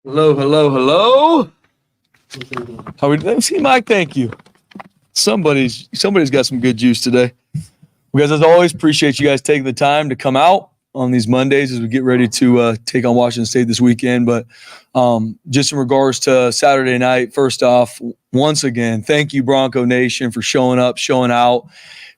Hello, hello, hello. How we see, Mike? Thank you. Somebody's got some good juice today. Well, guys, as always, appreciate you guys taking the time to come out on these Mondays as we get ready to take on Washington State this weekend. But just in regards to Saturday night, first off, once again, thank you, Bronco Nation, for showing up, showing out.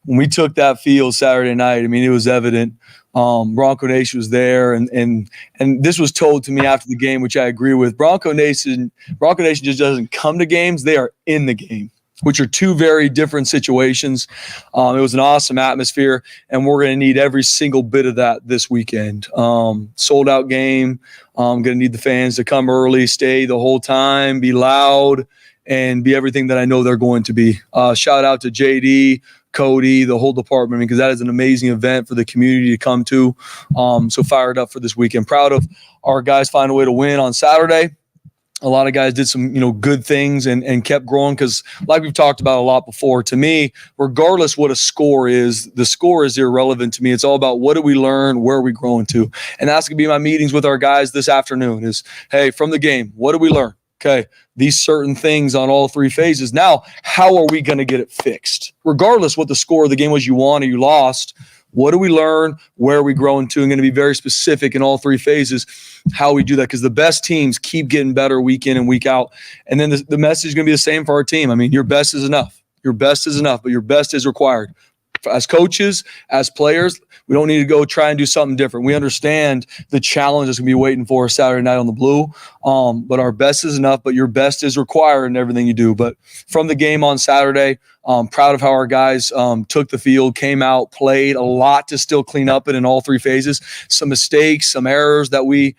When we took that field Saturday night, I mean, it was evident. Bronco Nation was there, and this was told to me after the game, which I agree with. Bronco Nation just doesn't come to games; they are in the game, which are two very different situations. It was an awesome atmosphere, and we're going to need every single bit of that this weekend. Sold out game. Going to need the fans to come early, stay the whole time, be loud, and be everything that I know they're going to be. Shout out to JD, Cody, the whole department, because that is an amazing event for the community to come to. So fired up for this weekend. Proud of our guys finding a way to win on Saturday. A lot of guys did some, good things and kept growing because, like we've talked about a lot before, to me, regardless what a score is, the score is irrelevant to me. It's all about what do we learn, where are we growing to? And that's going to be my meetings with our guys this afternoon is, hey, from the game, what do we learn? Okay, these certain things on all three phases. Now, how are we going to get it fixed? Regardless what the score of the game was, you won or you lost, what do we learn? Where are we growing to? I'm going to be very specific in all three phases how we do that because the best teams keep getting better week in and week out. And then the message is going to be the same for our team. I mean, your best is enough. Your best is enough, but your best is required. As coaches, as players, we don't need to go try and do something different. We understand the challenge that's going to be waiting for us Saturday night on the blue, but our best is enough, but your best is required in everything you do. But from the game on Saturday, proud of how our guys took the field, came out, played, a lot to still clean up in all three phases. Some mistakes, some errors that we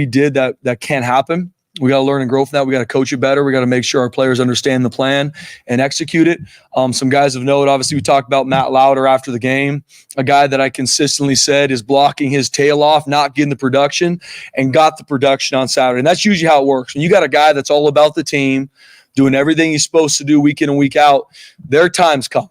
did that can't happen. We got to learn and grow from that. We got to coach it better. We got to make sure our players understand the plan and execute it. Some guys of note, obviously, we talked about Matt Lauder after the game, a guy that I consistently said is blocking his tail off, not getting the production, and got the production on Saturday. And that's usually how it works. When you got a guy that's all about the team, doing everything he's supposed to do week in and week out, their time's coming.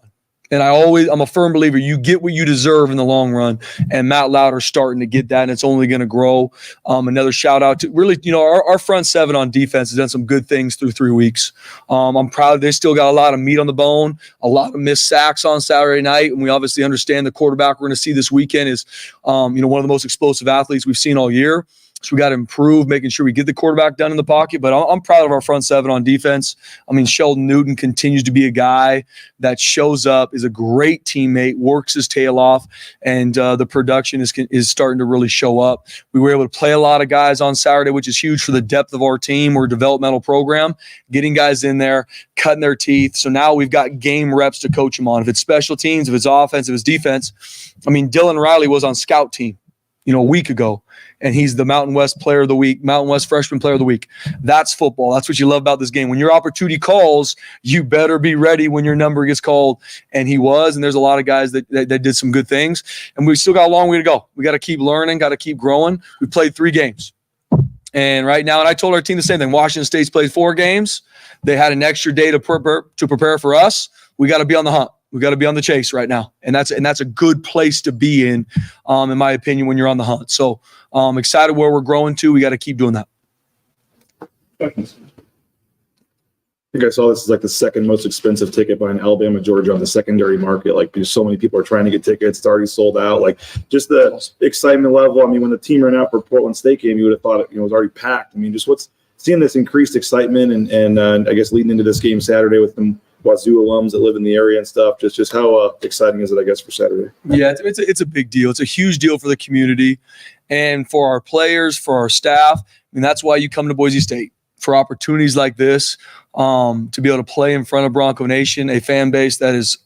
And I'm a firm believer you get what you deserve in the long run. And Matt Lauder's starting to get that, and it's only going to grow. Another shout out to really, our front seven on defense has done some good things through 3 weeks. I'm proud they still got a lot of meat on the bone, a lot of missed sacks on Saturday night. And we obviously understand the quarterback we're going to see this weekend is, one of the most explosive athletes we've seen all year. So we got to improve, making sure we get the quarterback done in the pocket. But I'm proud of our front seven on defense. I mean, Sheldon Newton continues to be a guy that shows up, is a great teammate, works his tail off, and the production is starting to really show up. We were able to play a lot of guys on Saturday, which is huge for the depth of our team. We're a developmental program, getting guys in there, cutting their teeth. So now we've got game reps to coach them on. If it's special teams, if it's offense, if it's defense. I mean, Dylan Riley was on scout team, a week ago. And he's the Mountain West Player of the Week, Mountain West Freshman Player of the Week. That's football. That's what you love about this game. When your opportunity calls, you better be ready when your number gets called. And he was. And there's a lot of guys that did some good things. And we still got a long way to go. We got to keep learning, got to keep growing. We played 3 games. And right now, and I told our team the same thing. Washington State's played 4 games. They had an extra day to prepare for us. We got to be on the hunt. We got to be on the chase right now, and that's a good place to be in my opinion, when you're on the hunt. So excited where we're growing to. We got to keep doing that. I think I saw this is like the second most expensive ticket behind Alabama, Georgia on the secondary market. Like, because so many people are trying to get tickets, it's already sold out. Like, just the excitement level. I mean, when the team ran out for Portland State game, you would have thought it was already packed. I mean, just seeing this increased excitement and I guess leading into this game Saturday with them Wazoo alums that live in the area and stuff. Just how exciting is it, I guess, for Saturday? Yeah, it's a big deal. It's a huge deal for the community and for our players, for our staff. I mean, that's why you come to Boise State, for opportunities like this, to be able to play in front of Bronco Nation, a fan base that is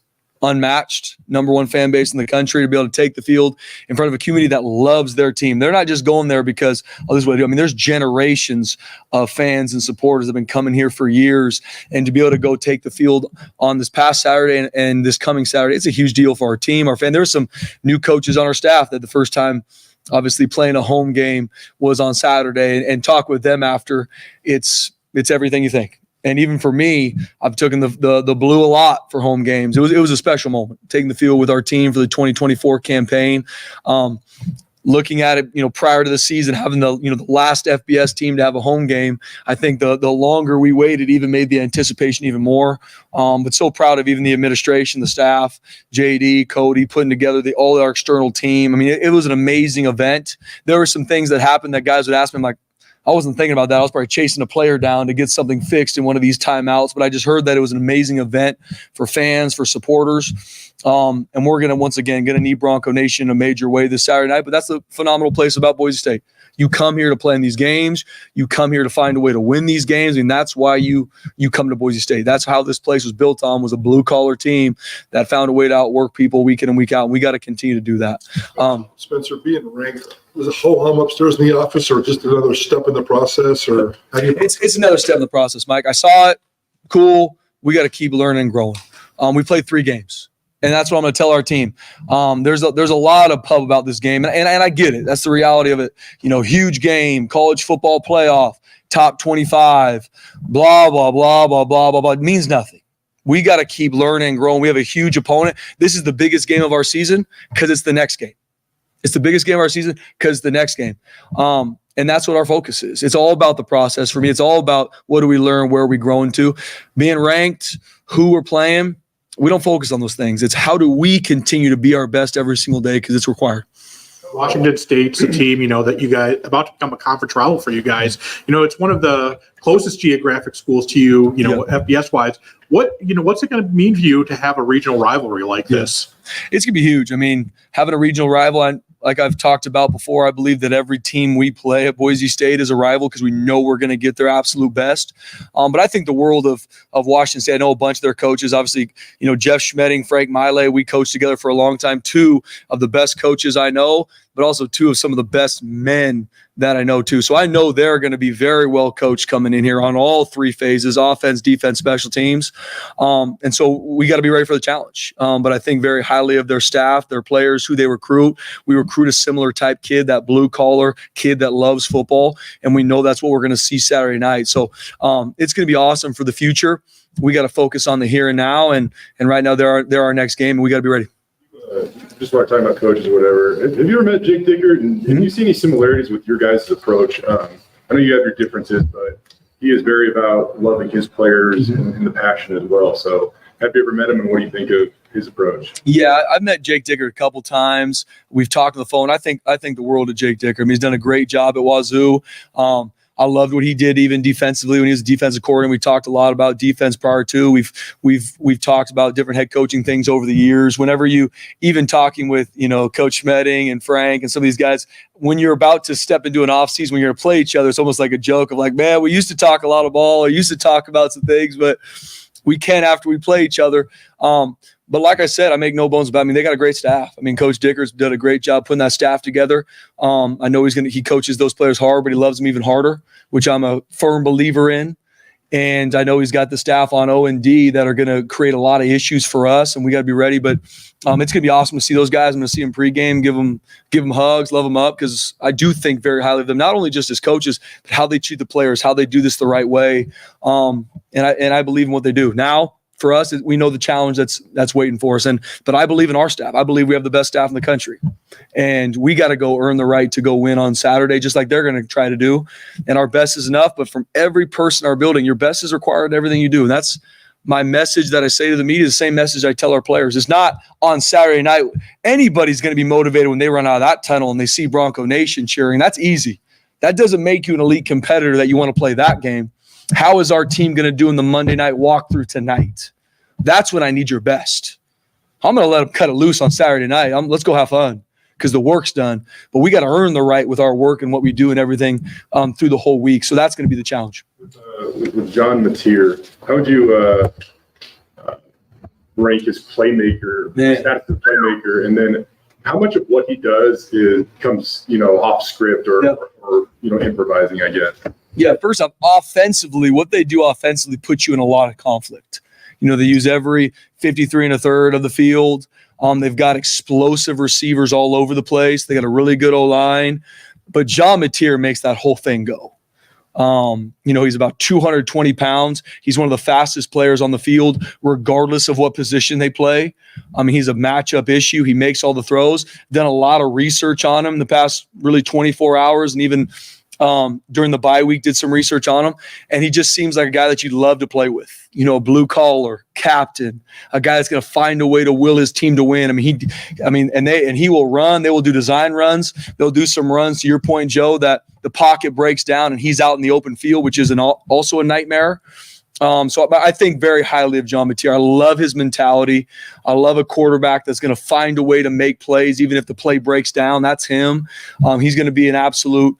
unmatched, number 1 fan base in the country, to be able to take the field in front of a community that loves their team. They're not just going there because, oh, this is what I do. I mean, there's generations of fans and supporters that have been coming here for years, and to be able to go take the field on this past Saturday and this coming Saturday, it's a huge deal for our team, our fan. There's some new coaches on our staff that the first time obviously playing a home game was on Saturday, and talk with them after. It's everything you think. And even for me, I've taken the blue a lot for home games. It was a special moment, taking the field with our team for the 2024 campaign. looking at it, prior to the season, having the last FBS team to have a home game, I think the longer we waited even made the anticipation even more. But so proud of even the administration, the staff, JD, Cody, putting together all our external team. I mean, it was an amazing event. There were some things that happened that guys would ask me, I'm like, I wasn't thinking about that. I was probably chasing a player down to get something fixed in one of these timeouts, but I just heard that it was an amazing event for fans, for supporters. And we're going to, once again, going to need Bronco Nation in a major way this Saturday night. But that's the phenomenal place about Boise State. You come here to play in these games. You come here to find a way to win these games. And that's why you come to Boise State. That's how this place was built on, was a blue-collar team that found a way to outwork people week in and week out. And we got to continue to do that. Spencer, being ranked, was it ho-hum upstairs in the office or just another step in the process? Or how do you? It's another step in the process, Mike. I saw it. Cool. We got to keep learning and growing. We played 3 games. And that's what I'm going to tell our team. There's a lot of pub about this game, and I get it. That's the reality of it. Huge game, college football playoff, top 25, blah, blah, blah, blah, blah, blah, blah. It means nothing. We got to keep learning and growing. We have a huge opponent. This is the biggest game of our season because it's the next game. It's the biggest game of our season because it's the next game. And that's what our focus is. It's all about the process. For me, it's all about what do we learn, where are we growing to. Being ranked, who we're playing, we don't focus on those things. It's how do we continue to be our best every single day because it's required. Washington State's a team, that you guys about to become a conference rival for you guys. It's one of the closest geographic schools to you, FBS wise. What's it going to mean for you to have a regional rivalry like this? It's going to be huge. I mean, having a regional rival, like I've talked about before, I believe that every team we play at Boise State is a rival because we know we're going to get their absolute best. But I think the world of Washington State, I know a bunch of their coaches, obviously, Jeff Schmedding, Frank Miley, we coached together for a long time, 2 of the best coaches I know, but also 2 of some of the best men that I know too. So I know they're going to be very well coached coming in here on all 3 phases, offense, defense, special teams. And so we got to be ready for the challenge. But I think very highly of their staff, their players, who they recruit. We recruit a similar type kid, that blue collar kid that loves football. And we know that's what we're going to see Saturday night. So it's going to be awesome for the future. We got to focus on the here and now. And right now they're our next game and we got to be ready. Just while talking about coaches or whatever, have you ever met Jake Dicker? And have you seen any similarities with your guys' approach? I know you have your differences, but he is very about loving his players and the passion as well. So have you ever met him, and what do you think of his approach? Yeah, I've met Jake Dicker a couple times. We've talked on the phone. I think the world of Jake Dicker. I mean, he's done a great job at Wazoo. I loved what he did even defensively when he was a defensive coordinator. We talked a lot about defense prior to. We've talked about different head coaching things over the years. Whenever you even talking with Coach Schmedding and Frank and some of these guys, when you're about to step into an offseason, when you're going to play each other, it's almost like a joke of like, man, we used to talk a lot of ball. I used to talk about some things, but we can't after we play each other. But like I said, I make no bones about it. I mean, they got a great staff. I mean, Coach Dicker's done a great job putting that staff together. I know he coaches those players hard, but he loves them even harder, which I'm a firm believer in. And I know he's got the staff on O&D that are going to create a lot of issues for us, and we got to be ready. But it's going to be awesome to see those guys. I'm going to see them pregame, give them hugs, love them up, because I do think very highly of them, not only just as coaches, but how they treat the players, how they do this the right way. And I believe in what they do. Now, for us, we know the challenge that's waiting for us. But I believe in our staff. I believe we have the best staff in the country. And we got to go earn the right to go win on Saturday, just like they're going to try to do. And our best is enough. But from every person in our building, your best is required in everything you do. And that's my message that I say to the media, the same message I tell our players. It's not on Saturday night. Anybody's going to be motivated when they run out of that tunnel and they see Bronco Nation cheering. That's easy. That doesn't make you an elite competitor that you want to play that game. How is our team going to do in the Monday night walkthrough tonight? That's when I need your best. I'm going to let them cut it loose on Saturday night. Let's go have fun because the work's done. But we got to earn the right with our work and what we do and everything through the whole week. So that's going to be the challenge. With John Mateer, how would you rank his playmaker, status as playmaker, and then how much of what he does comes off script or improvising, I guess? Yeah, first off, offensively, what they do offensively puts you in a lot of conflict. They use every 53 1/3 of the field. They've got explosive receivers all over the place. They got a really good O-line. But John Mateer makes that whole thing go. He's about 220 pounds. He's one of the fastest players on the field, regardless of what position they play. He's a matchup issue. He makes all the throws. Done a lot of research on him the past really 24 hours, and even during the bye week did some research on him. And he just seems like a guy that you'd love to play with. A blue collar captain, a guy that's going to find a way to will his team to win. He will run. They will do design runs. They'll do some runs, to your point, Joe, that the pocket breaks down and he's out in the open field, which is also a nightmare. So I think very highly of John Mateer. I love his mentality. I love a quarterback that's going to find a way to make plays, even if the play breaks down. That's him. He's going to be an absolute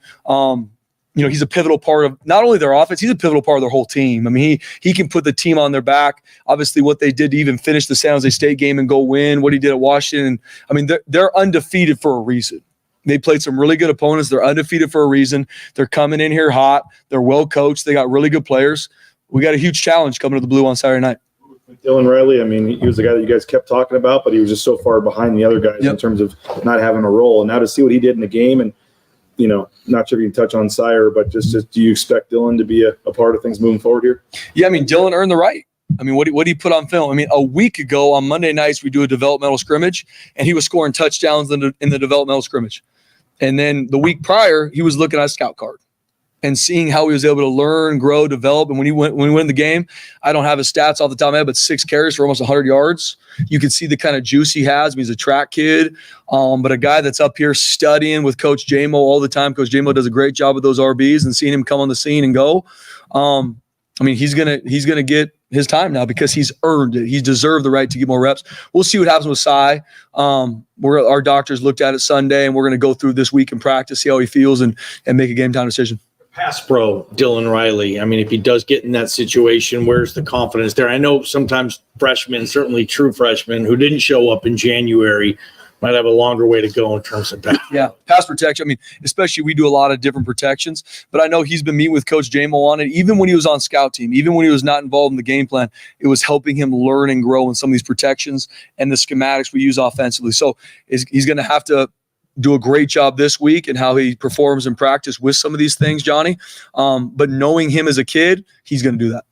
he's a pivotal part of not only their offense, he's a pivotal part of their whole team. He can put the team on their back. Obviously, what they did to even finish the San Jose State game and go win, what he did at Washington. They're undefeated for a reason. They played some really good opponents. They're undefeated for a reason. They're coming in here hot. They're well coached. They got really good players. We got a huge challenge coming to the Blue on Saturday night. Dylan Riley, he was the guy that you guys kept talking about, but he was just so far behind the other guys in terms of not having a role. And now to see what he did in the game, and not sure if you can touch on Sire, but just do you expect Dylan to be a part of things moving forward here? Yeah, Dylan earned the right. What did he put on film? A week ago on Monday nights, we do a developmental scrimmage, and he was scoring touchdowns in the developmental scrimmage. And then the week prior, he was looking at a scout card and seeing how he was able to learn, grow, develop. And when we win the game, I don't have his stats off the top of my head, but 6 carries for almost 100 yards. You can see the kind of juice he has. He's a track kid, but a guy that's up here studying with Coach J-Mo all the time. Coach J-Mo does a great job with those RBs, and seeing him come on the scene and go. He's gonna get his time now because he's earned it. He's deserved the right to get more reps. We'll see what happens with Cy. Our doctors looked at it Sunday, and we're going to go through this week in practice, see how he feels, and make a game time decision. Pass pro, Dylan Riley. If he does get in that situation, where's the confidence there? I know sometimes freshmen, certainly true freshmen, who didn't show up in January might have a longer way to go in terms of pass. Yeah, pass protection. Especially we do a lot of different protections, but I know he's been meeting with Coach J-Mo on it. Even when he was on scout team, even when he was not involved in the game plan, it was helping him learn and grow in some of these protections and the schematics we use offensively. So he's going to have to do a great job this week and how he performs in practice with some of these things, Johnny. But knowing him as a kid, he's going to do that.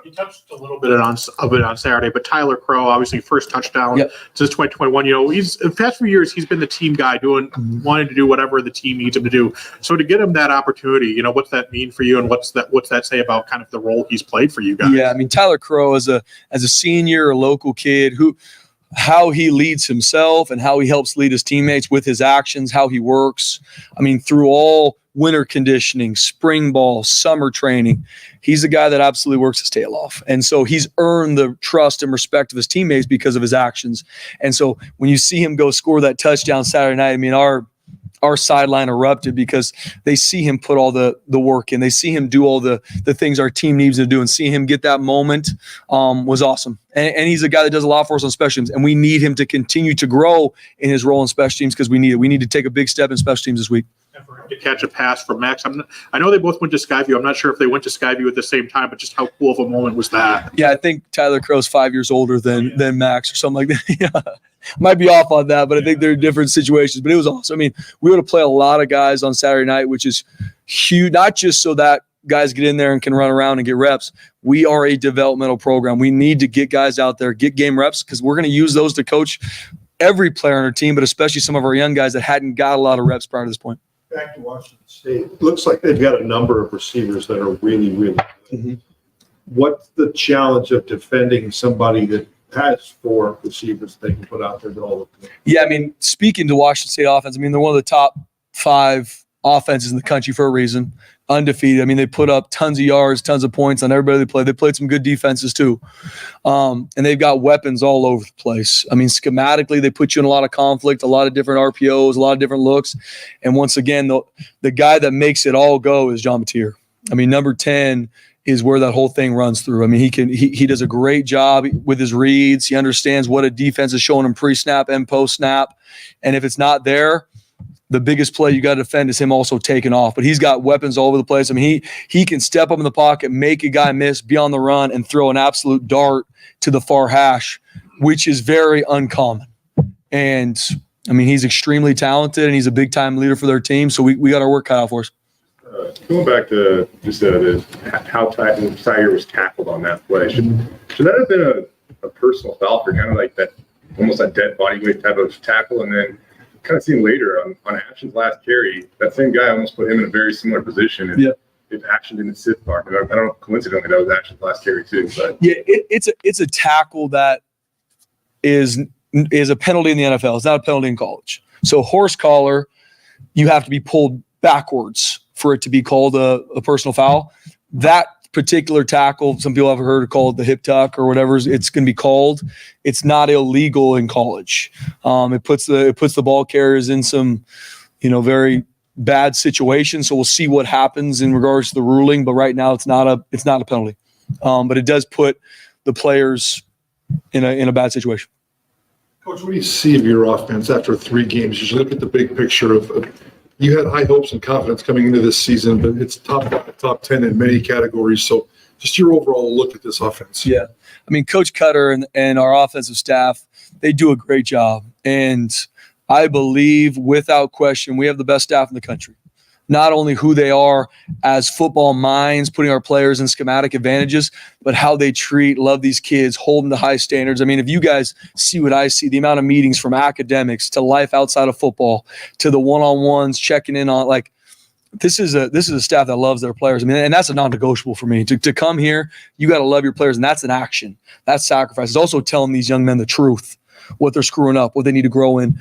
You touched a little bit on Saturday, but Tyler Crow, obviously first touchdown since 2021. He's in the past few years, he's been the team guy wanting to do whatever the team needs him to do. So to get him that opportunity, what's that mean for you, and what's that say about kind of the role he's played for you guys? Yeah, Tyler Crow as a senior, a local kid how he leads himself and how he helps lead his teammates with his actions, how he works. Through all winter conditioning, spring ball, summer training, he's a guy that absolutely works his tail off. And so he's earned the trust and respect of his teammates because of his actions. And so when you see him go score that touchdown Saturday night, our sideline erupted because they see him put all the work in. They see him do all the things our team needs to do, and see him get that moment was awesome. And he's a guy that does a lot for us on special teams, and we need him to continue to grow in his role in special teams because we need it. We need to take a big step in special teams this week. To catch a pass from Max. I know they both went to Skyview. I'm not sure if they went to Skyview at the same time, but just how cool of a moment was that? Yeah, I think Tyler Crow's 5 years older than Max or something like that. Yeah. Might be off on that, but I think they're different situations. But it was awesome. We were to play a lot of guys on Saturday night, which is huge, not just so that guys get in there and can run around and get reps. We are a developmental program. We need to get guys out there, get game reps, because we're going to use those to coach every player on our team, but especially some of our young guys that hadn't got a lot of reps prior to this point. Back to Washington State, it looks like they've got a number of receivers that are really, really good. Mm-hmm. What's the challenge of defending somebody that has 4 receivers they can put out there to all of them? Yeah, speaking to Washington State offense, they're one of the top 5 offenses in the country for a reason. Undefeated. They put up tons of yards, tons of points on everybody they play. They played some good defenses too. And they've got weapons all over the place. Schematically, they put you in a lot of conflict, a lot of different RPOs, a lot of different looks. And once again, the guy that makes it all go is John Mateer. Number 10 is where that whole thing runs through. He does a great job with his reads. He understands what a defense is showing him pre-snap and post-snap. And if it's not there, the biggest play you got to defend is him also taking off. But he's got weapons all over the place. He can step up in the pocket, make a guy miss, be on the run, and throw an absolute dart to the far hash, which is very uncommon. And, he's extremely talented, and he's a big-time leader for their team. So we got our work cut out for us. Going back to just how Tiger was tackled on that play, should that have been a personal foul for kind of like that, almost that dead body weight type of tackle? And then kind of seen later on Action's last carry, that same guy almost put him in a very similar position. And if Action didn't sit far, I don't know, coincidentally, that was Action's last carry too. But yeah, it's a tackle that is a penalty in the NFL. It's not a penalty in college. So horse collar, you have to be pulled backwards for it to be called a personal foul. That particular tackle, some people have heard it called the hip tuck or whatever it's going to be called. It's not illegal in college. It puts the ball carriers in some, very bad situations. So we'll see what happens in regards to the ruling. But right now, it's not a penalty. But it does put the players in a bad situation. Coach, what do you see of your offense after 3 games? You look at the big picture of you had high hopes and confidence coming into this season, but it's top 10 in many categories. So just your overall look at this offense. Yeah. I mean, Coach Koetter and our offensive staff, they do a great job. And I believe without question, we have the best staff in the country. Not only who they are as football minds, putting our players in schematic advantages, but how they love these kids, hold them to high standards. I mean, if you guys see what I see, the amount of meetings from academics to life outside of football to the one-on-ones, checking in on, like, this is a staff that loves their players. I mean, and that's a non-negotiable for me. To come here, you got to love your players, and that's an action. That's sacrifice. It's also telling these young men the truth, what they're screwing up, what they need to grow in.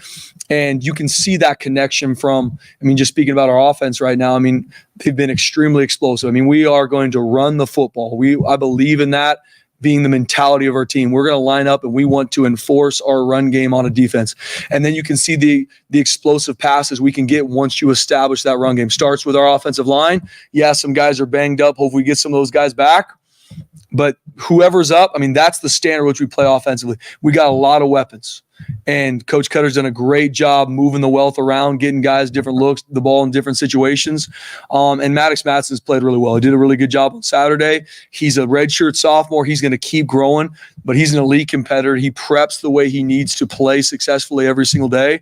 And you can see that connection from, just speaking about our offense right now, they've been extremely explosive. We are going to run the football. I believe in that being the mentality of our team. We're going to line up and we want to enforce our run game on a defense. And then you can see the explosive passes we can get once you establish that run game. Starts with our offensive line. Yeah, some guys are banged up. Hopefully we get some of those guys back. But whoever's up, that's the standard which we play offensively. We got a lot of weapons. And Coach Koetter's done a great job moving the wealth around, getting guys different looks, the ball in different situations. And Maddox Madsen's played really well. He did a really good job on Saturday. He's a redshirt sophomore. He's going to keep growing, but he's an elite competitor. He preps the way he needs to play successfully every single day.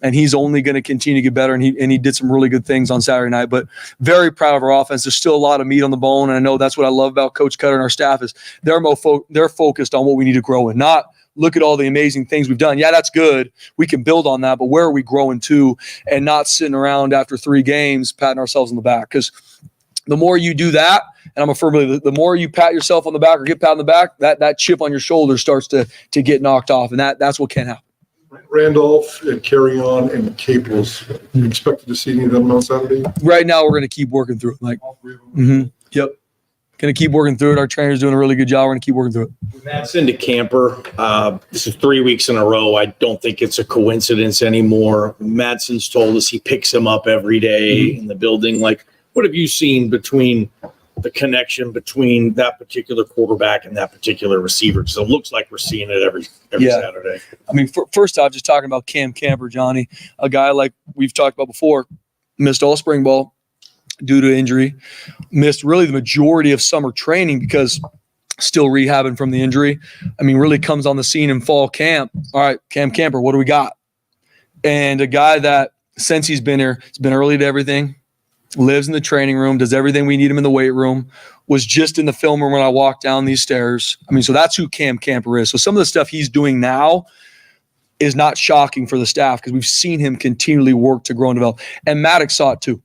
And he's only going to continue to get better. And he did some really good things on Saturday night. But very proud of our offense. There's still a lot of meat on the bone. And I know that's what I love about Coach Koetter and our staff is they're focused on what we need to grow in. Not look at all the amazing things we've done. Yeah, that's good. We can build on that. But where are we growing to? And not sitting around after 3 games patting ourselves on the back. Because the more you do that, and I'm a firm believer, the more you pat yourself on the back or get pat on the back, that chip on your shoulder starts to get knocked off. And that's what can happen. Randolph and Carry On and Caples, you expected to see any of them on Saturday? Right now, we're going to keep working through it. Yep. Going to keep working through it. Our trainer's doing a really good job. We're going to keep working through it. Madsen to Camper. This is 3 weeks in a row. I don't think it's a coincidence anymore. Madsen's told us he picks him up every day in the building. Like, what have you seen between the connection between that particular quarterback and that particular receiver? So it looks like we're seeing it every Saturday. First off, just talking about Cam Camper, Johnny, a guy like we've talked about before, missed all spring ball due to injury, missed really the majority of summer training because still rehabbing from the injury. Really comes on the scene in fall camp. All right, Cam Camper, what do we got? And a guy that since he's been here, has been early to everything, lives in the training room, does everything we need him in the weight room, was just in the film room when I walked down these stairs. So that's who Cam Camper is. So some of the stuff he's doing now is not shocking for the staff because we've seen him continually work to grow and develop. And Maddox saw it too.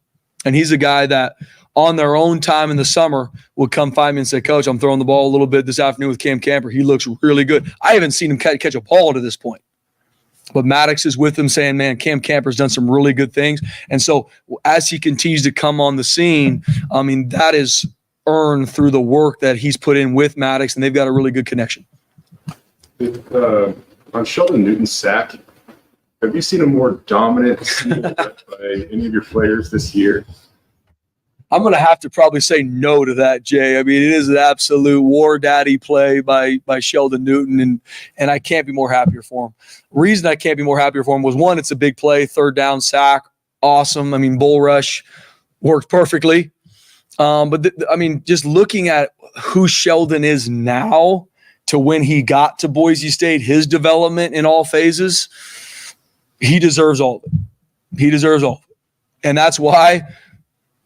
And he's a guy that on their own time in the summer would come find me and say, Coach, I'm throwing the ball a little bit this afternoon with Cam Camper. He looks really good. I haven't seen him catch a ball to this point. But Maddox is with him saying, man, Cam Camper's done some really good things. And so as he continues to come on the scene, that is earned through the work that he's put in with Maddox, and they've got a really good connection. On Sheldon Newton's sack, have you seen a more dominant by any of your players this year? I'm going to have to probably say no to that, Jay. It is an absolute war daddy play by Sheldon Newton, and I can't be more happier for him. Reason I can't be more happier for him was, one, it's a big play, 3rd down sack, awesome. Bull rush worked perfectly. But just looking at who Sheldon is now to when he got to Boise State, his development in all phases, he deserves all of it. He deserves all of it. And that's why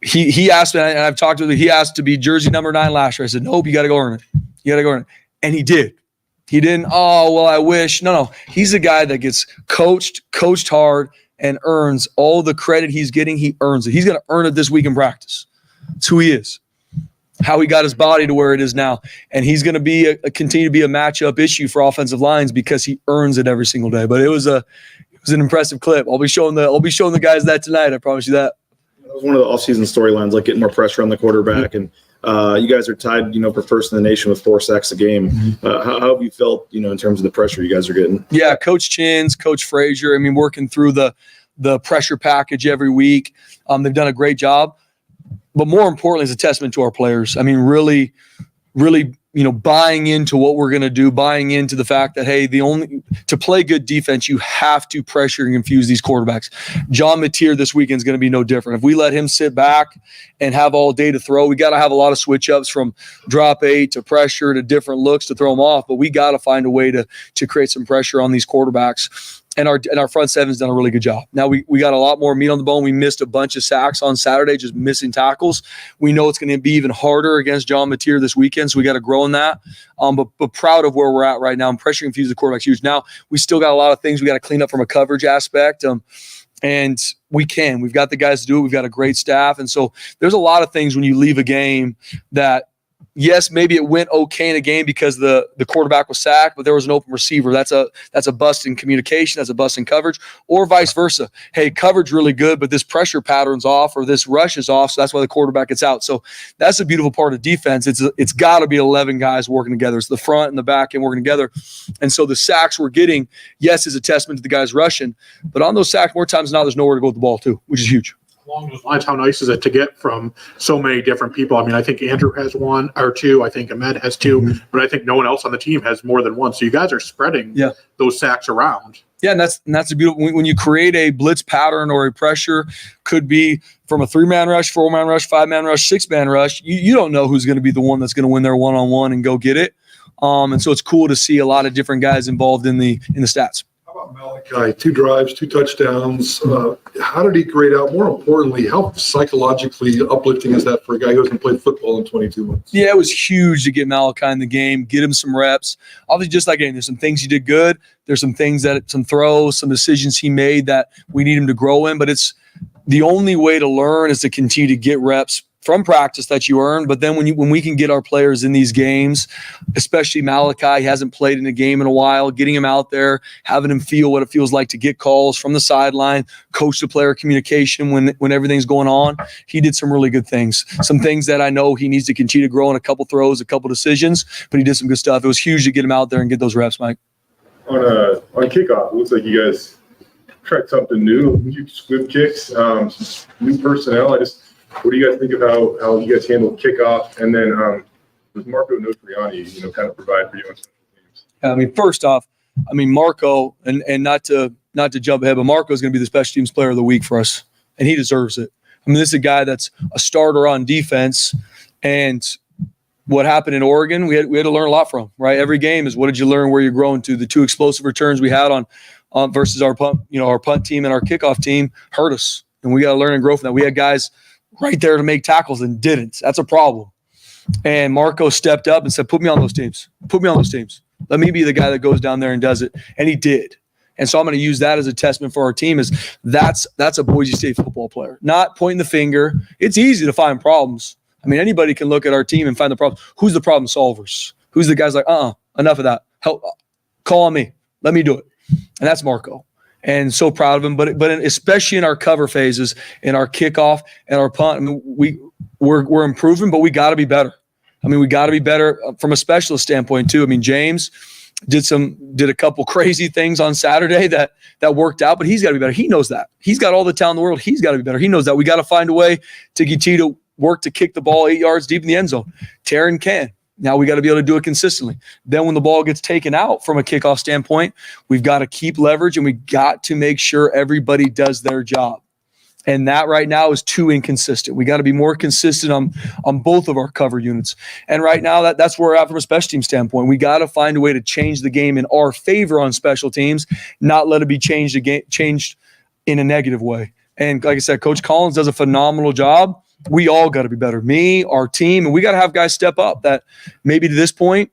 he asked me, and I've talked to him, he asked to be jersey number 9 last year. I said, nope, you got to go earn it. You got to go earn it. And he did. He didn't, oh, well, I wish. No. He's a guy that gets coached hard, and earns all the credit he's getting. He earns it. He's going to earn it this week in practice. It's who he is, how he got his body to where it is now. And he's going to be continue to be a matchup issue for offensive lines because he earns it every single day. But it was an impressive clip. I'll be showing the guys that tonight. I promise you that. That was one of the offseason storylines, like getting more pressure on the quarterback. And you guys are tied, for first in the nation with 4 sacks a game. How have you felt, in terms of the pressure you guys are getting? Yeah, Coach Chins, Coach Frazier, working through the pressure package every week. They've done a great job. But more importantly, it's a testament to our players. Really, buying into what we're going to do, buying into the fact that, hey, to play good defense, you have to pressure and confuse these quarterbacks. John Mateer this weekend is going to be no different. If we let him sit back and have all day to throw, we got to have a lot of switch ups from drop 8 to pressure to different looks to throw them off. But we got to find a way to create some pressure on these quarterbacks. And our front seven's done a really good job. Now we got a lot more meat on the bone. We missed a bunch of sacks on Saturday, just missing tackles. We know it's going to be even harder against John Mateer this weekend, so we got to grow in that. But proud of where we're at right now. And pressure confuse the quarterback's huge. Now we still got a lot of things we got to clean up from a coverage aspect. And we can. We've got the guys to do it. We've got a great staff. And so there's a lot of things when you leave a game that, yes, maybe it went okay in a game because the quarterback was sacked, but there was an open receiver. That's a bust in communication. That's a bust in coverage, or vice versa. Hey, coverage really good, but this pressure pattern's off or this rush is off, so that's why the quarterback gets out. So that's a beautiful part of defense. It's got to be 11 guys working together. It's the front and the back end working together. And so the sacks we're getting, yes, is a testament to the guys rushing, but on those sacks, more times than not, there's nowhere to go with the ball too, which is huge. Along those lines, how nice is it to get from so many different people? I think Andrew has 1 or 2. I think Ahmed has 2, but I think no one else on the team has more than 1. So you guys are spreading those sacks around. Yeah, and that's a beautiful. When you create a blitz pattern or a pressure, could be from a 3-man rush, 4-man rush, 5-man rush, 6-man rush. You don't know who's going to be the one that's going to win their one-on-one and go get it. And so it's cool to see a lot of different guys involved in the stats. How about Malachi? 2 drives, 2 touchdowns. How did he grade out? More importantly, how psychologically uplifting is that for a guy who hasn't played football in 22 months? Yeah, it was huge to get Malachi in the game, get him some reps. Obviously, just like anything, there's some things he did good. There's some things some throws, some decisions he made that we need him to grow in. But it's the only way to learn is to continue to get reps from practice that you earn. But then when we can get our players in these games, especially Malachi, he hasn't played in a game in a while, getting him out there, having him feel what it feels like to get calls from the sideline, coach to player communication when everything's going on. He did some really good things, some things that I know he needs to continue to grow in, a couple throws, a couple decisions, but he did some good stuff. It was huge to get him out there and get those reps, Mike. On kickoff, it looks like you guys tried something new, squib kicks, new personnel. What do you guys think of how you guys handle kickoff? And then does Marco Notriani, kind of provide for you on special teams? First off, Marco, and not to jump ahead, but Marco is going to be the special teams player of the week for us, and he deserves it. This is a guy that's a starter on defense, and what happened in Oregon, we had to learn a lot from, right? Every game is what did you learn, where you're growing to. The 2 explosive returns we had on versus our punt team and our kickoff team hurt us, and we got to learn and grow from that. We had guys right there to make tackles and didn't. That's a problem. And Marco stepped up and said, put me on those teams. Let me be the guy that goes down there and does it. And he did. And so I'm going to use that as a testament for our team is that's a Boise State football player. Not pointing the finger. It's easy to find problems. Anybody can look at our team and find the problem. Who's the problem solvers? Who's the guys like, enough of that. Help, call on me. Let me do it. And that's Marco. And so proud of him, but especially in our cover phases, in our kickoff and our punt, we're improving, but we got to be better. We got to be better from a specialist standpoint too. James did a couple crazy things on Saturday that worked out, but he's got to be better. He knows that. He's got all the talent in the world. He's got to be better. He knows that. We got to find a way to continue to work to kick the ball 8 yards deep in the end zone. Taryn can. Now we got to be able to do it consistently. Then when the ball gets taken out from a kickoff standpoint, we've got to keep leverage and we got to make sure everybody does their job. And that right now is too inconsistent. We got to be more consistent on both of our cover units. And right now that's where we're at from a special team standpoint. We got to find a way to change the game in our favor on special teams, not let it be changed in a negative way. And like I said, Coach Collins does a phenomenal job. we all got to be better. Me, our team, and we got to have guys step up that maybe to this point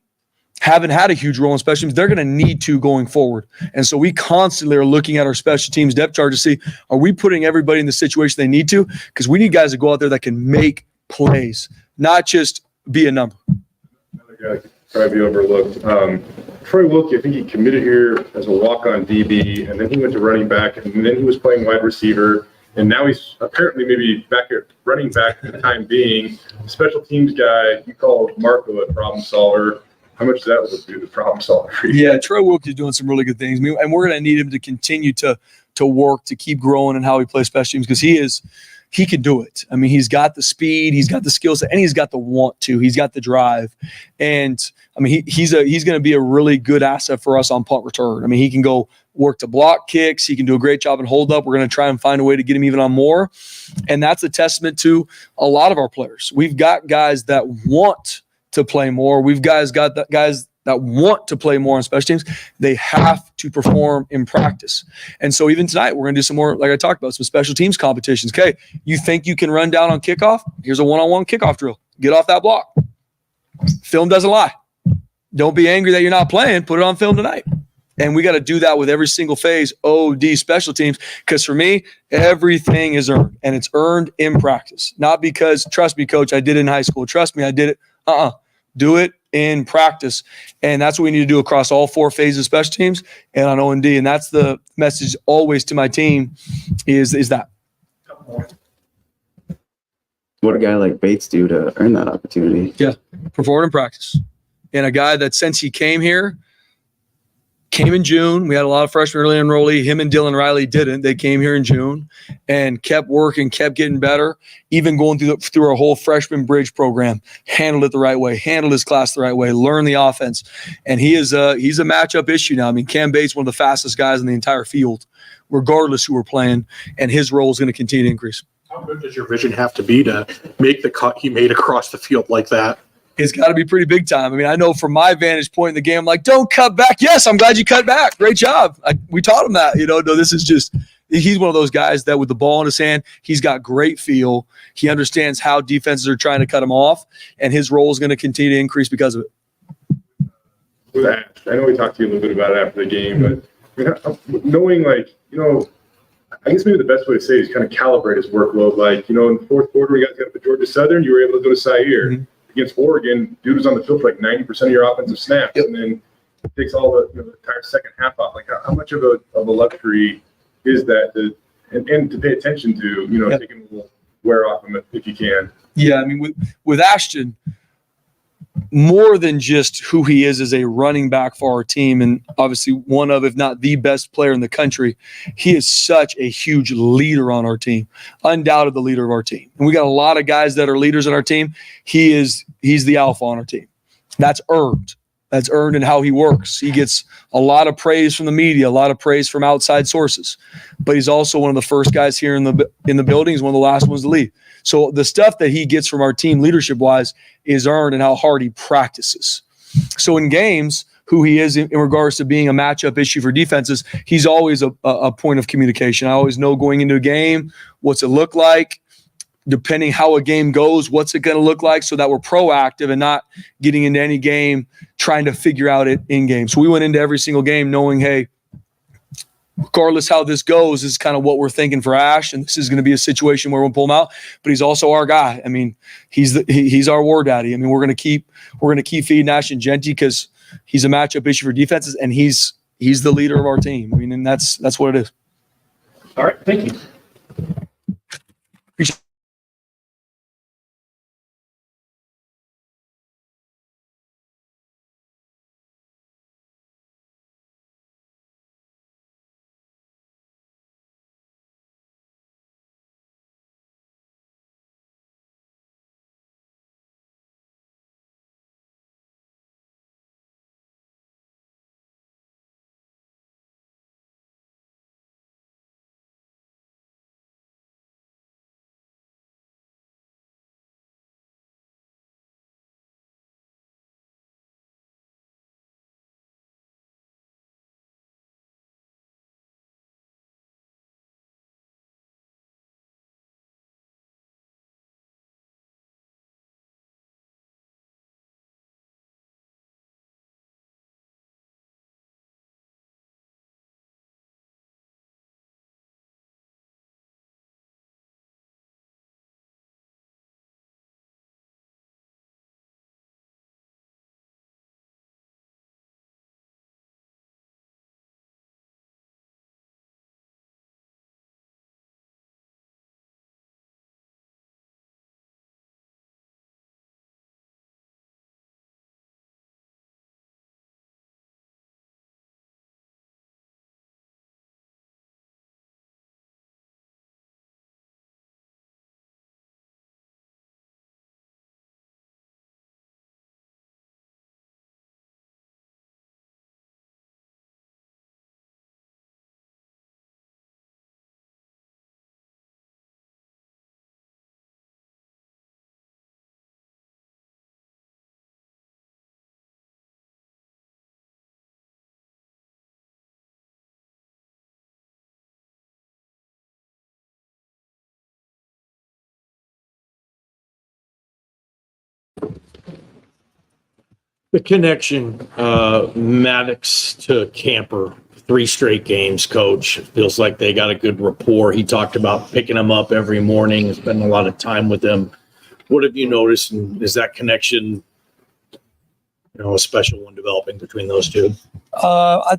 haven't had a huge role in special teams. They're going to need to going forward. And so we constantly are looking at our special teams depth chart to see, are we putting everybody in the situation they need to? Because we need guys to go out there that can make plays, not just be a number. Another guy that could probably be overlooked. Troy Wilkie, I think he committed here as a walk-on DB, and then he went to running back, and then he was playing wide receiver. And now he's apparently maybe back at running back for the time being. Special teams guy, you call Marco a problem solver. How much that would do the problem solver for you? Yeah, Troy Wilkie's doing some really good things. I mean, and we're going to need him to continue to work, to keep growing in how he plays special teams, because he can do it. I mean, he's got the speed, he's got the skill set, and he's got the want to. He's got the drive. And I mean, he's going to be a really good asset for us on punt return. I mean, he can go work to block kicks. He can do a great job in hold up. We're going to try and find a way to get him even on more. And that's a testament to a lot of our players. We've got guys that want to play more. We've got guys that want to play more on special teams. They have to perform in practice. And so even tonight, we're going to do some more, like I talked about, some special teams competitions. Okay, you think you can run down on kickoff? Here's a one-on-one kickoff drill. Get off that block. Film doesn't lie. Don't be angry that you're not playing. Put it on film tonight. And we got to do that with every single phase, OD special teams, because for me, everything is earned, and it's earned in practice. Not because, trust me, coach, I did it in high school. Trust me, I did it. Do it in practice. And that's what we need to do across all 4 phases of special teams and on O&D. And that's the message always to my team is that. What a guy like Bates do to earn that opportunity? Yeah, perform in practice. And a guy that since he came here, came in June. We had a lot of freshmen early enrollee. Him and Dylan Riley didn't. They came here in June and kept working, kept getting better, even going through our whole freshman bridge program. Handled it the right way, handled his class the right way, learned the offense. And he's a matchup issue now. I mean, Cam Bates, one of the fastest guys in the entire field, regardless who we're playing, and his role is going to continue to increase. How good does your vision have to be to make the cut he made across the field like that? It's got to be pretty big time. I mean, I know from my vantage point in the game, I'm like, don't cut back. Yes, I'm glad you cut back. Great job. We taught him that. No, this is just – he's one of those guys that with the ball in his hand, he's got great feel. He understands how defenses are trying to cut him off, and his role is going to continue to increase because of it. With that, I know we talked to you a little bit about it after the game, but I mean, knowing, like, I guess maybe the best way to say it is kind of calibrate his workload. Like, in the fourth quarter, we got to the Georgia Southern, you were able to go to Zaire. Mm-hmm. Against Oregon, dude was on the field for like 90% of your offensive snaps, and then takes all the entire second half off. Like, how much of a luxury is that and to pay attention to, taking a little wear off him if you can. Yeah, I mean, with Ashton, more than just who he is as a running back for our team, and obviously one of, if not the best player in the country, he is such a huge leader on our team, undoubted the leader of our team. And we got a lot of guys that are leaders on our team. He's the alpha on our team. That's earned. That's earned in how he works. He gets a lot of praise from the media, a lot of praise from outside sources. But he's also one of the first guys here in the building. He's one of the last ones to leave. So the stuff that he gets from our team leadership-wise is earned in how hard he practices. So in games, who he is in regards to being a matchup issue for defenses, he's always a point of communication. I always know going into a game, what's it look like? Depending how a game goes, what's it going to look like, so that we're proactive and not getting into any game trying to figure out it in game. So we went into every single game knowing, hey, regardless how this goes, is kind of what we're thinking for Ash, and this is going to be a situation where we'll pull him out. But he's also our guy. I mean, he's our war daddy. I mean, we're going to keep feeding Ash and Genty because he's a matchup issue for defenses, and he's the leader of our team. I mean, and that's what it is. All right, thank you. The connection, Maddox to Camper, 3 straight games, coach. Feels like they got a good rapport. He talked about picking him up every morning, spending a lot of time with him. What have you noticed? And is that connection, a special one developing between those two? I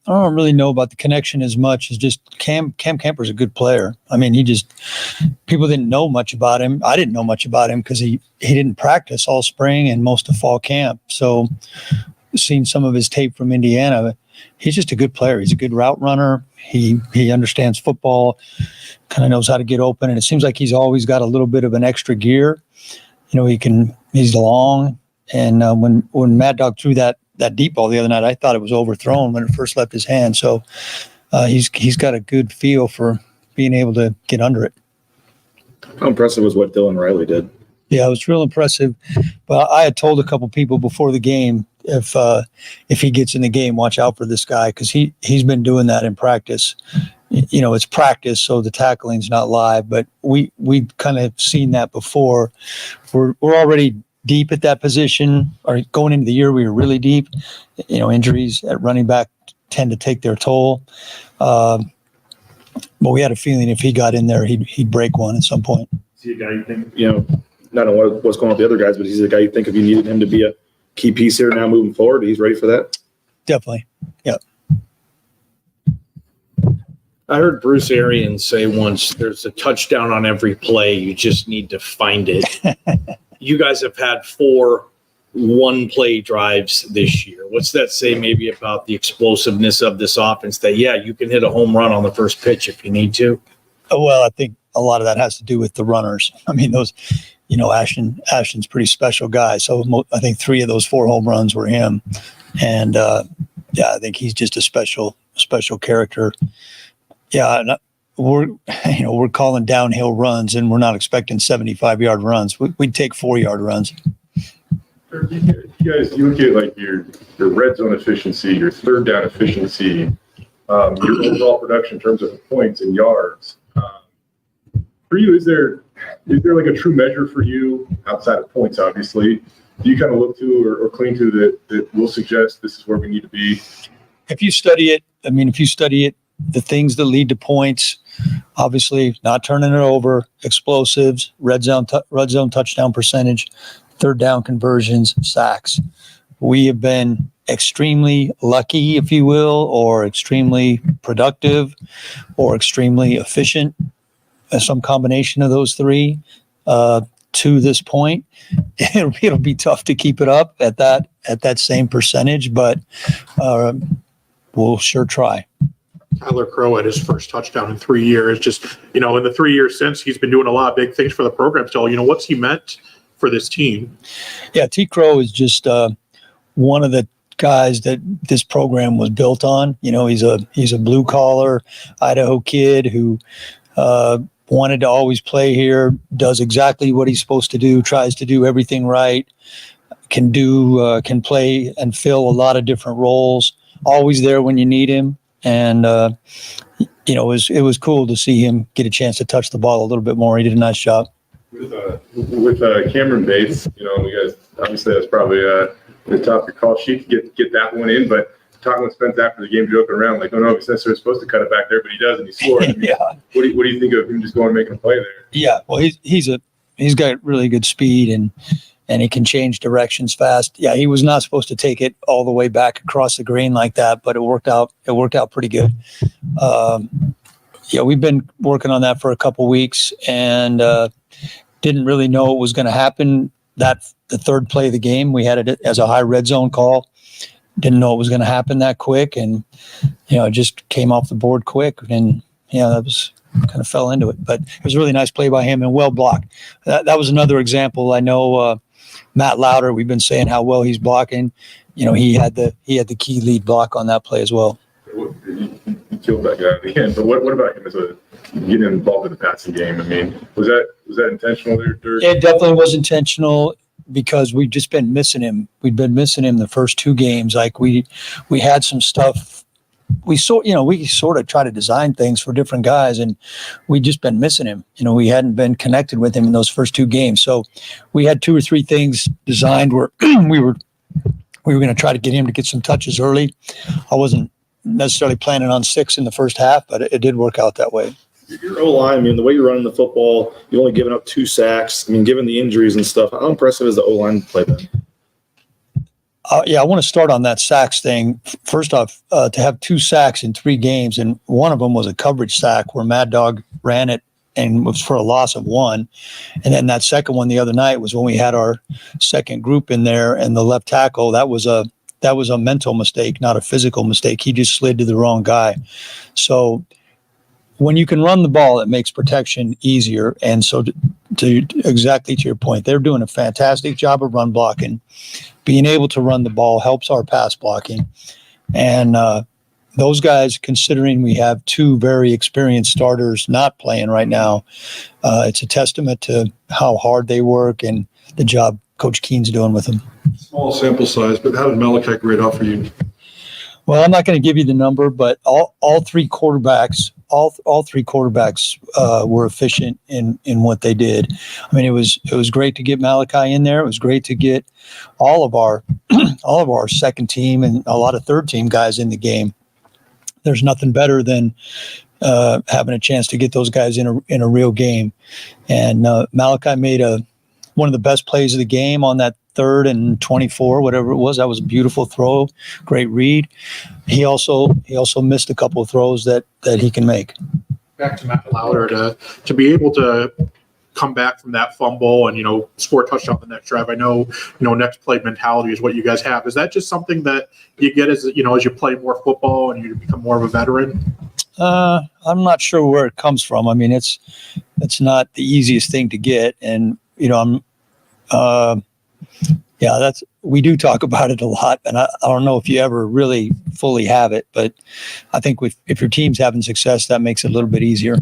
don't really know about the connection as much as just Cam Camper's a good player. I mean, people didn't know much about him. I didn't know much about him because he didn't practice all spring and most of fall camp. So seen some of his tape from Indiana. He's just a good player. He's a good route runner. He understands football, kind of knows how to get open. And it seems like he's always got a little bit of an extra gear. He's long. And when Mad Dog threw that deep ball the other night, I thought it was overthrown when it first left his hand. So he's got a good feel for being able to get under it. How impressive was what Dylan Riley did? Yeah, it was real impressive. But I had told a couple people before the game, if he gets in the game, watch out for this guy, because he's been doing that in practice. It's practice, so the tackling's not live. But we kind of seen that before. We're already deep at that position, or going into the year we were really deep. Injuries at running back tend to take their toll. But we had a feeling if he got in there, he'd break one at some point. Is he a guy you think, not on what's going on with the other guys, but he's a guy you think if you needed him to be a key piece here now moving forward, he's ready for that? Definitely. Yeah. I heard Bruce Arians say once, there's a touchdown on every play. You just need to find it. You guys have had 4 one-play drives this year. What's that say maybe about the explosiveness of this offense that, you can hit a home run on the first pitch if you need to? Well, I think a lot of that has to do with the runners. I mean, those, Ashton's pretty special guy. So I think 3 of those 4 home runs were him. And I think he's just a special character. Yeah. We're calling downhill runs, and we're not expecting 75-yard runs. We'd take 4-yard runs. You guys, you look at like your red zone efficiency, your third down efficiency, your overall production in terms of points and yards. For you, is there like a true measure for you outside of points? Obviously, do you kind of look to or cling to that will suggest this is where we need to be? If you study it, the things that lead to points, obviously not turning it over, explosives, red zone touchdown percentage, third down conversions, sacks. We have been extremely lucky, if you will, or extremely productive, or extremely efficient, some combination of those 3 to this point. It'll be tough to keep it up at that same percentage, but we'll sure try. Tyler Crow had his first touchdown in 3 years. Just, in the 3 years since, he's been doing a lot of big things for the program still. What's he meant for this team? Yeah, T. Crow is just one of the guys that this program was built on. He's a blue collar Idaho kid who wanted to always play here, does exactly what he's supposed to do, tries to do everything right, can play and fill a lot of different roles, always there when you need him. And, it was cool to see him get a chance to touch the ball a little bit more. He did a nice job. With Cameron Bates, you guys, obviously that's probably the top of your call sheet to get that one in, but talking with Spence after the game, joking around, like, oh no, he's necessarily supposed to cut it back there, but he does, and he scored. I mean, Yeah. What do you think of him just going and making a play there? Yeah. Well, he's got really good speed, and he can change directions fast. Yeah, he was not supposed to take it all the way back across the green like that, but it worked out pretty good. We've been working on that for a couple weeks, and didn't really know it was going to happen. The third play of the game, we had it as a high red zone call. Didn't know it was going to happen that quick, and it just came off the board quick, and that was kind of fell into it. But it was a really nice play by him and well blocked. That was another example. I know Matt Lauder, we've been saying how well he's blocking. He had the key lead block on that play as well. He killed that guy at the end. But what about him as getting involved in the passing game? I mean, was that intentional there, Dirk? It definitely was intentional, because we've just been missing him. We'd been missing him the first 2 games. Like we had some stuff. We sort of try to design things for different guys, and we just been missing him. We hadn't been connected with him in those first 2 games. So we had 2 or 3 things designed where we were we were going to try to get him to get some touches early. I wasn't necessarily planning on 6 in the first half, but it did work out that way. Your O-line, I mean, the way you're running the football, you've only given up 2 sacks. I mean, given the injuries and stuff, how impressive is the O-line play been? Yeah, I want to start on that sacks thing. First off, to have 2 sacks in 3 games, and one of them was a coverage sack where Mad Dog ran it and was for a loss of 1. And then that second one the other night was when we had our second group in there, and the left tackle, that was a mental mistake, not a physical mistake. He just slid to the wrong guy. So when you can run the ball, it makes protection easier. And so to exactly to your point, they're doing a fantastic job of run blocking. Being able to run the ball helps our pass blocking. And those guys, considering we have 2 very experienced starters not playing right now, it's a testament to how hard they work and the job Coach Keen's doing with them. Small sample size, but how did Malachi grade out for you? Well, I'm not going to give you the number, but all 3 quarterbacks, all 3 quarterbacks were efficient in what they did. I mean, it was great to get Malachi in there. It was great to get all of our second team and a lot of third team guys in the game. There's nothing better than having a chance to get those guys in a real game. And Malachi made one of the best plays of the game on that 3rd and 24, whatever it was. That was a beautiful throw, great read. He also missed a couple of throws that he can make. Back to Matt Lauder to be able to come back from that fumble and, score a touchdown the next drive. I know, next play mentality is what you guys have. Is that just something that you get as you play more football and you become more of a veteran? I'm not sure where it comes from. I mean, it's not the easiest thing to get. And, we do talk about it a lot, and I don't know if you ever really fully have it, but I think if your team's having success, that makes it a little bit easier.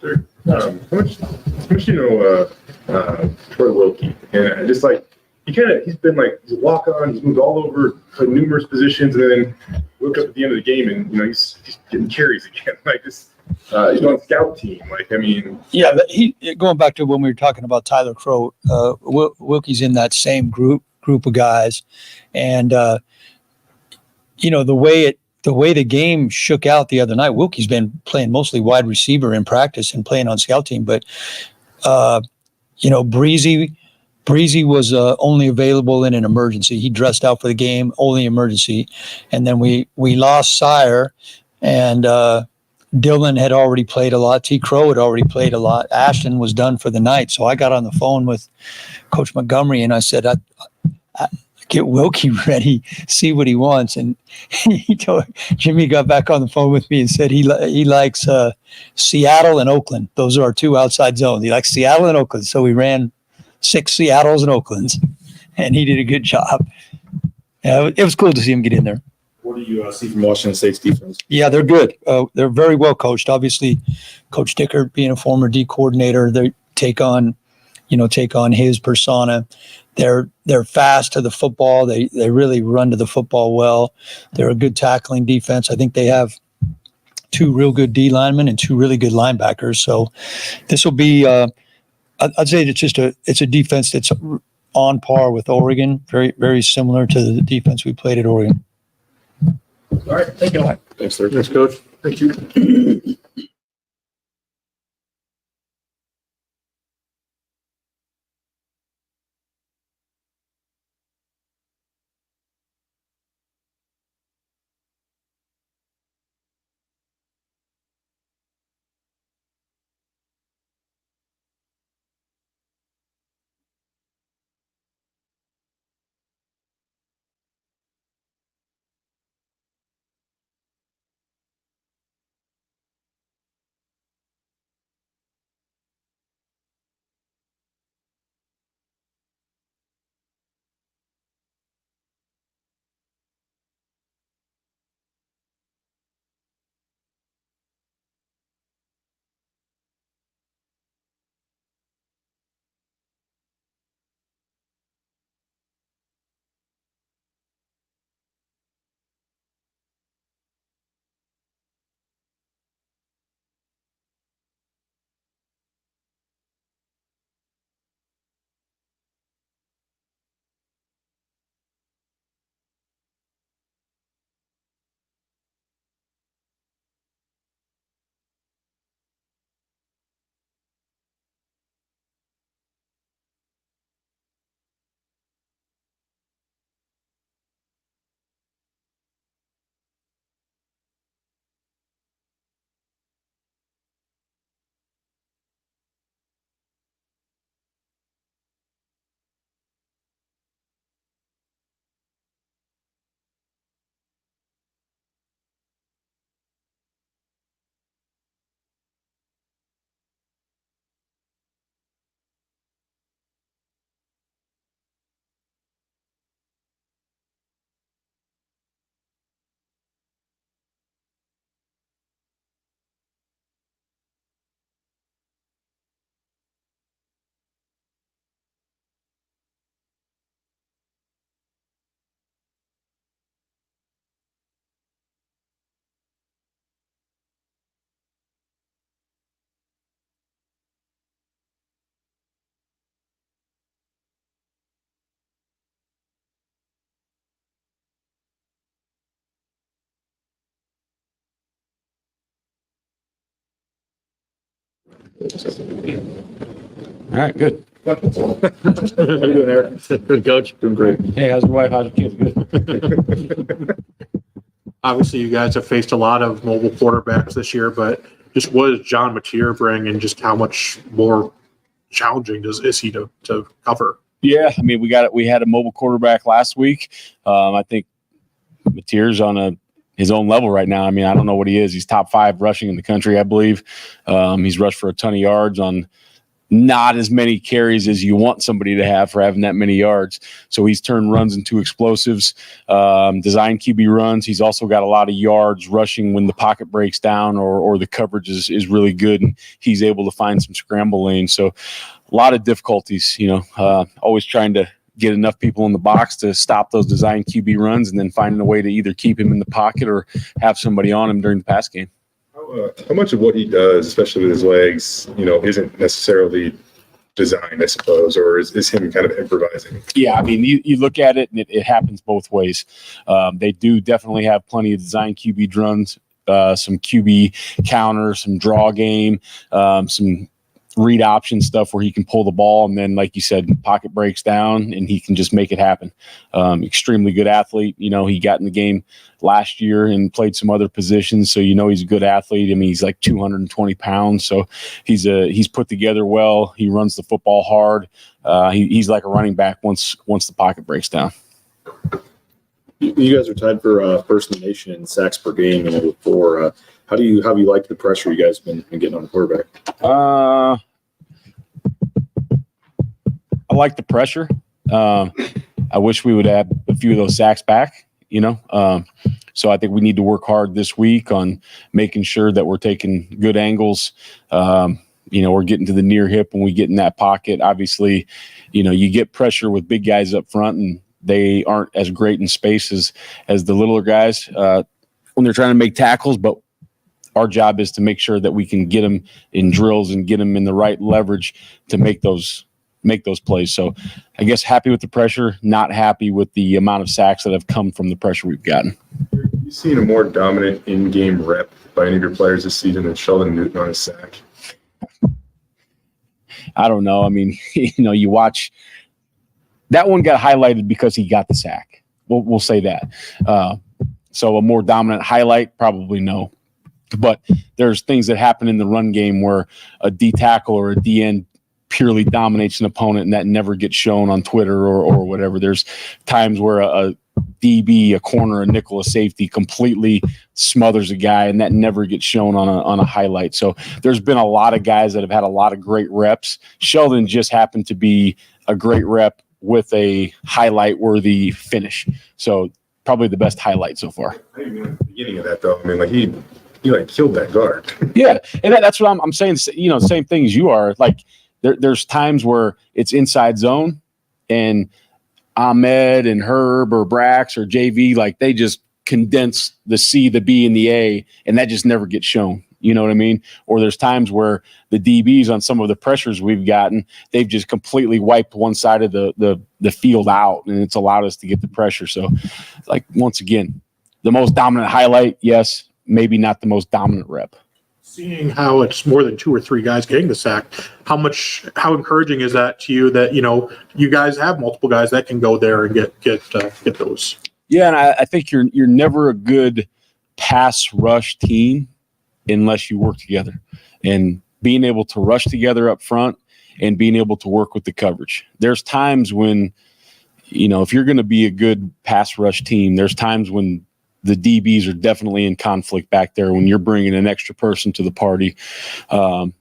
Sure. How much do you know Troy Wilkie? And just like he's been like he's a walk on. He's moved all over, played numerous positions, and then woke up at the end of the game, and he's getting carries again. Like this, he's on scout team. Like I mean, yeah. Going back to when we were talking about Tyler Crow, Wilkie's in that same group of guys, and the way the game shook out the other night, Wilkie's been playing mostly wide receiver in practice and playing on scout team, but Breezy was only available in an emergency. He dressed out for the game, only emergency. And then we lost Sire, and Dylan had already played a lot. T. Crow had already played a lot. Ashton was done for the night. So I got on the phone with Coach Montgomery, and I said, I get Wilkie ready, see what he wants. And Jimmy got back on the phone with me and said he likes Seattle and Oakland. Those are our 2 outside zones. He likes Seattle and Oakland. So we ran 6 Seattles and Oaklands, and he did a good job. Yeah, it was cool to see him get in there. What do you see from Washington State's defense? Yeah, they're good. They're very well coached. Obviously, Coach Dickert being a former D coordinator, they take on his persona. They're fast to the football. They really run to the football well. They're a good tackling defense. I think they have 2 real good D linemen and 2 really good linebackers. So this will be. I'd say it's a defense that's on par with Oregon, very, very similar to the defense we played at Oregon. all right, thank you. Thanks, sir. Thanks, Coach. Thank you. All right, good. How you doing, Eric? Good, coach. Doing great. Hey, how's your wife? How's your kids? Good. Obviously, you guys have faced a lot of mobile quarterbacks this year, but just what does John Mateer bring, and just how much more challenging is he to cover? Yeah, I mean, we had a mobile quarterback last week. I think Mateer's on his own level right now. I mean, I don't know what he is. He's top 5 rushing in the country, I believe. He's rushed for a ton of yards on not as many carries as you want somebody to have for having that many yards. So he's turned runs into explosives, design QB runs. He's also got a lot of yards rushing when the pocket breaks down or the coverage is really good, and he's able to find some scramble lanes. So a lot of difficulties, always trying to get enough people in the box to stop those design QB runs, and then finding a way to either keep him in the pocket or have somebody on him during the pass game. How much of what he does, especially with his legs, isn't necessarily designed, I suppose, or is him kind of improvising? Yeah, I mean, you look at it, and it happens both ways. They do definitely have plenty of design QB runs, some QB counters, some draw game, some read option stuff where he can pull the ball, and then, like you said, pocket breaks down and he can just make it happen. Extremely good athlete. He got in the game last year and played some other positions, so he's a good athlete. I mean, he's like 220 pounds, so he's put together well. He runs the football hard. He's like a running back once the pocket breaks down. You guys are tied for first in the nation in sacks per game, before. How do you like the pressure you guys have been getting on the quarterback? I like the pressure. I wish we would have a few of those sacks back, So I think we need to work hard this week on making sure that we're taking good angles. We're getting to the near hip when we get in that pocket. Obviously, you get pressure with big guys up front, and they aren't as great in space as the littler guys when they're trying to make tackles, but our job is to make sure that we can get them in drills and get them in the right leverage to make those plays. So I guess happy with the pressure, not happy with the amount of sacks that have come from the pressure we've gotten. Have you seen a more dominant in-game rep by any of your players this season than Sheldon Newton on his sack? I don't know. I mean, you watch that one got highlighted because he got the sack. We'll say that. So a more dominant highlight, probably no. But there's things that happen in the run game where a D tackle or a DN purely dominates an opponent, and that never gets shown on Twitter or whatever. There's times where a DB, a corner, a nickel, a safety completely smothers a guy, and that never gets shown on a highlight. So there's been a lot of guys that have had a lot of great reps. Sheldon just happened to be a great rep with a highlight-worthy finish. So probably the best highlight so far. I didn't even know the beginning of that, though. I mean, he killed that guard. Yeah, and that's what I'm saying. Same thing as you are. Like there's times where it's inside zone, and Ahmed and Herb or Brax or JV, like they just condense the C, the B, and the A, and that just never gets shown. You know what I mean? Or there's times where the DBs on some of the pressures we've gotten, they've just completely wiped one side of the field out, and it's allowed us to get the pressure. So, like once again, the most dominant highlight, yes. Maybe not the most dominant rep. Seeing how it's more than 2 or 3 guys getting the sack, how encouraging is that to you that, you guys have multiple guys that can go there and get those? Yeah. And I think you're never a good pass rush team unless you work together, and being able to rush together up front and being able to work with the coverage. There's times when, if you're going to be a good pass rush team, there's times when the DBs are definitely in conflict back there when you're bringing an extra person to the party.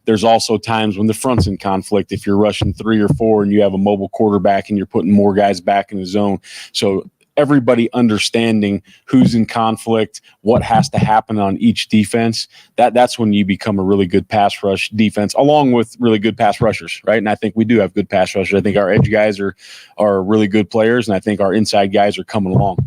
There's also times when the front's in conflict if you're rushing 3 or 4 and you have a mobile quarterback and you're putting more guys back in the zone. So everybody understanding who's in conflict, what has to happen on each defense, that's when you become a really good pass rush defense, along with really good pass rushers, right? And I think we do have good pass rushers. I think our edge guys are really good players, and I think our inside guys are coming along.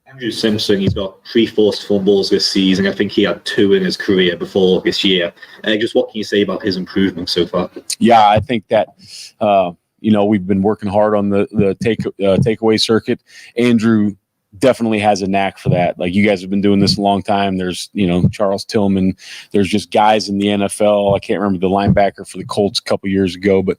Andrew Simpson, he's got 3 forced fumbles this season. I think he had 2 in his career before this year. Just what can you say about his improvement so far? Yeah, I think that we've been working hard on the takeaway circuit. Andrew definitely has a knack for that. Like, you guys have been doing this a long time. There's, Charles Tillman. There's just guys in the NFL. I can't remember the linebacker for the Colts a couple years ago, but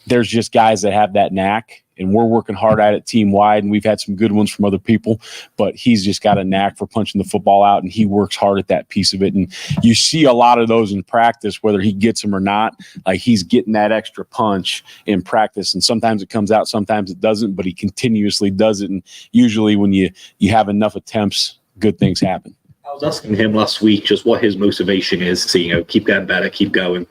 there's just guys that have that knack, and we're working hard at it team wide, and we've had some good ones from other people, but he's just got a knack for punching the football out, and he works hard at that piece of it. And you see a lot of those in practice, whether he gets them or not. Like, he's getting that extra punch in practice, and sometimes it comes out, sometimes it doesn't, but he continuously does it. And usually when you have enough attempts, good things happen. I was asking him last week just what his motivation is to, keep getting better, keep going.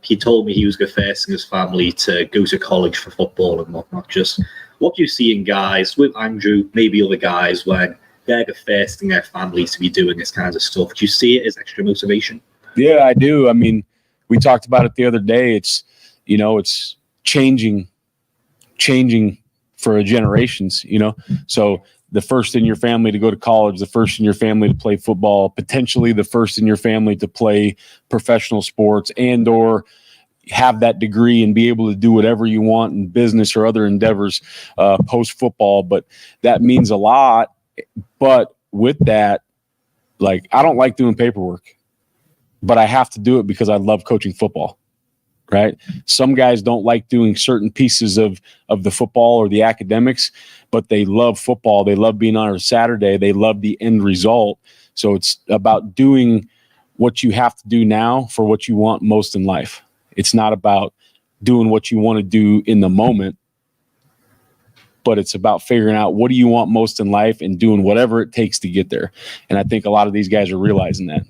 He told me he was first in his family to go to college for football and whatnot. Just what you see in guys with Andrew, maybe other guys, when they're the first in their families to be doing this kind of stuff. Do you see it as extra motivation? Yeah, I do. I mean, we talked about it the other day. It's, it's changing for generations, so the first in your family to go to college, the first in your family to play football, potentially the first in your family to play professional sports and or have that degree and be able to do whatever you want in business or other endeavors post-football. But that means a lot. But with that, like, I don't like doing paperwork, but I have to do it because I love coaching football. Right. Some guys don't like doing certain pieces of the football or the academics, but they love football. They love being on a Saturday. They love the end result. So it's about doing what you have to do now for what you want most in life. It's not about doing what you want to do in the moment, but it's about figuring out what do you want most in life and doing whatever it takes to get there. And I think a lot of these guys are realizing that.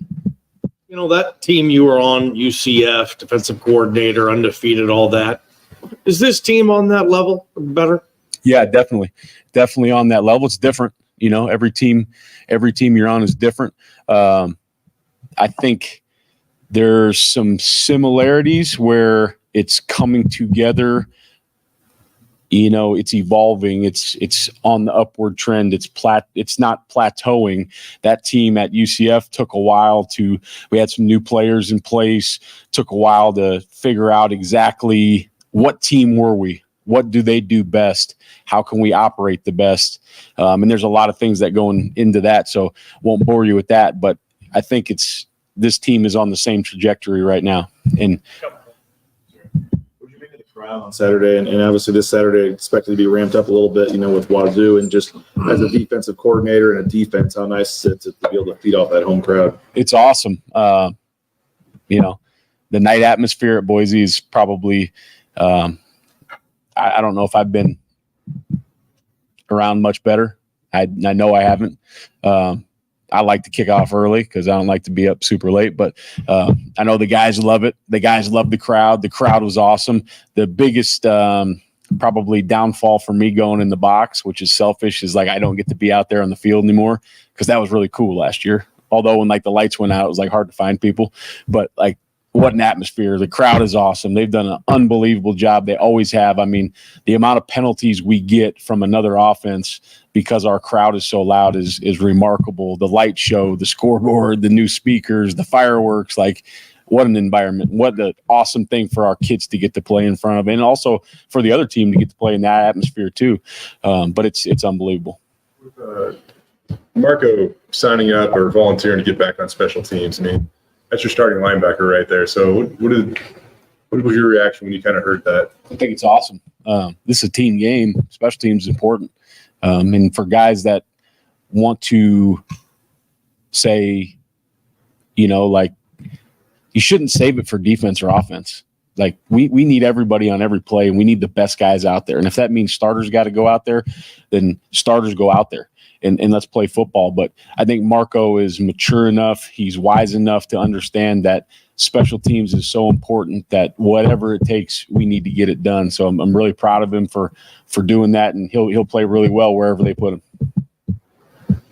That team you were on, UCF, defensive coordinator, undefeated, all that. Is this team on that level better? Yeah, definitely on that level. It's different. Every team you're on is different. I think there's some similarities where it's coming together. It's evolving. It's on the upward trend. It's not plateauing. That team at UCF took a while we had some new players in place, took a while to figure out exactly what team were we? What do they do best? How can we operate the best? And there's a lot of things that go into that, so won't bore you with that. But I think this team is on the same trajectory right now. And on Saturday, and obviously this Saturday expected to be ramped up a little bit, with Wazoo, and just as a defensive coordinator and a defense, how nice is it to be able to feed off that home crowd? It's awesome. The night atmosphere at Boise is probably, I don't know if I've been around much better. I know I haven't. I like to kick off early because I don't like to be up super late, but I know the guys love it. The guys love the crowd. The crowd was awesome. The biggest probably downfall for me going in the box, which is selfish, is like I don't get to be out there on the field anymore because that was really cool last year. Although when the lights went out, it was hard to find people, but what an atmosphere. The crowd is awesome. They've done an unbelievable job. They always have. I mean, the amount of penalties we get from another offense because our crowd is so loud is remarkable. The light show, the scoreboard, the new speakers, the fireworks, what an environment. What an awesome thing for our kids to get to play in front of, and also for the other team to get to play in that atmosphere too. But it's unbelievable. With Marco signing up or volunteering to get back on special teams, I mean, that's your starting linebacker right there. So what was your reaction when you kind of heard that? I think it's awesome. This is a team game. Special teams is important. And for guys that want to say, you shouldn't save it for defense or offense. We need everybody on every play, and we need the best guys out there. And if that means starters got to go out there, then starters go out there. And let's play football. But I think Marco is mature enough. He's wise enough to understand that special teams is so important that whatever it takes, we need to get it done. So I'm really proud of him for doing that, and he'll play really well wherever they put him.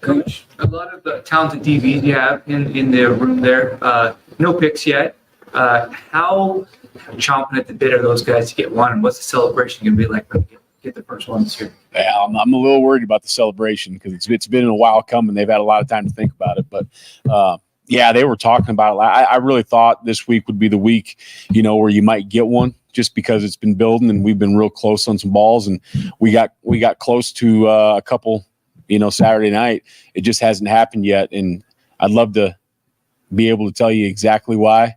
Coach, a lot of the talented DBs you have in the room there, no picks yet. How chomping at the bit are those guys to get one, and what's the celebration going to be like when you get the first one this year? Yeah, I'm a little worried about the celebration because it's been a while coming. They've had a lot of time to think about it, but Yeah, they were talking about it. I really thought this week would be the week, where you might get one, just because it's been building and we've been real close on some balls, and we got close to a couple, Saturday night. It just hasn't happened yet, and I'd love to be able to tell you exactly why.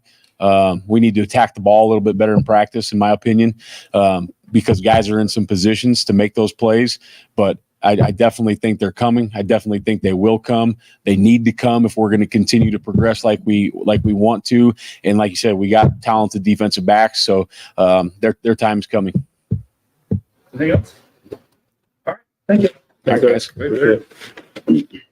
We need to attack the ball a little bit better in practice, in my opinion, because guys are in some positions to make those plays, but I definitely think they're coming. I definitely think they will come. They need to come if we're going to continue to progress like we want to. And like you said, we got talented defensive backs, so their time's coming. Anything else? All right. Thank you. All right, guys. Appreciate it.